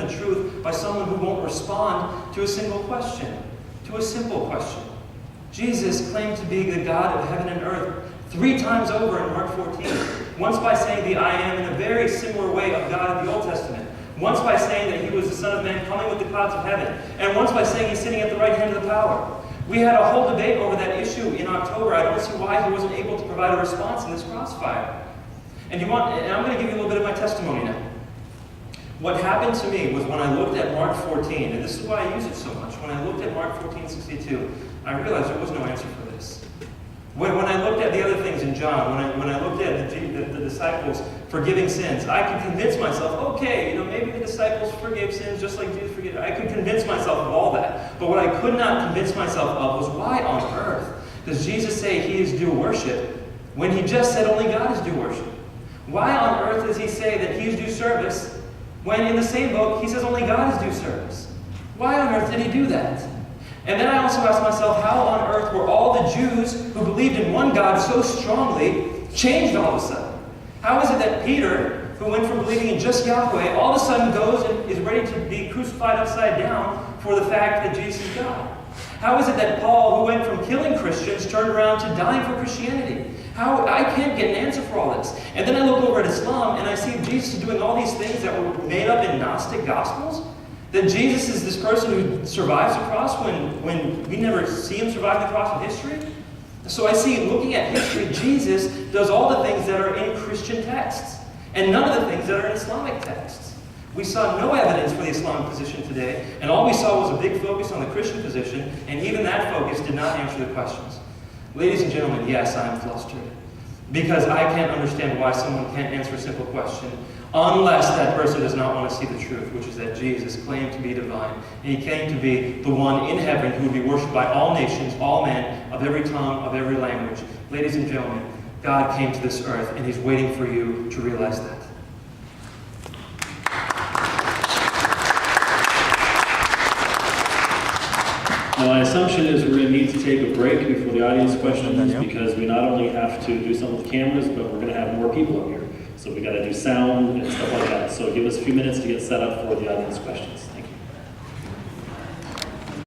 the truth by someone who won't respond to a single question, to a simple question. Jesus claimed to be the God of heaven and earth 3 times over in Mark 14. Once by saying the I am in a very similar way of God in the Old Testament. Once by saying that he was the Son of Man coming with the clouds of heaven. And once by saying he's sitting at the right hand of the power. We had a whole debate over that issue in October. I don't see why he wasn't able to provide a response in this crossfire. And I'm going to give you a little bit of my testimony now. What happened to me was when I looked at Mark 14, and this is why I use it so much. When I looked at Mark 14:62, I realized there was no answer for this. When I looked at the other things in John, when I looked at the disciples forgiving sins, I could convince myself, okay, maybe the disciples forgave sins just like Jesus forgave. I could convince myself of all that. But what I could not convince myself of was why on earth does Jesus say he is due worship when he just said only God is due worship? Why on earth does he say that he is due service when in the same book he says only God is due service? Why on earth did he do that? And then I also asked myself, how on earth were all the Jews who believed in one God so strongly changed all of a sudden? How is it that Peter, who went from believing in just Yahweh, all of a sudden goes and is ready to be crucified upside down for the fact that Jesus is God? How is it that Paul, who went from killing Christians, turned around to dying for Christianity? I can't get an answer for all this. And then I look over at Islam and I see Jesus doing all these things that were made up in Gnostic Gospels. That Jesus is this person who survives the cross when we never see him survive the cross in history. So I see, looking at history, Jesus does all the things that are in Christian texts, and none of the things that are in Islamic texts. We saw no evidence for the Islamic position today, and all we saw was a big focus on the Christian position, and even that focus did not answer the questions. Ladies and gentlemen, yes, I am flustered, because I can't understand why someone can't answer a simple question unless that person does not want to see the truth, which is that Jesus claimed to be divine, and he claimed to be the one in heaven who would be worshipped by all nations, all men, of every tongue, of every language. Ladies and gentlemen, God came to this earth, and he's waiting for you to realize that. Now, my assumption is we're going to need to take a break before the audience questions, because we not only have to do some with cameras, but we're going to have more people up here. So we got to do sound and stuff like that. So give us a few minutes to get set up for the audience questions.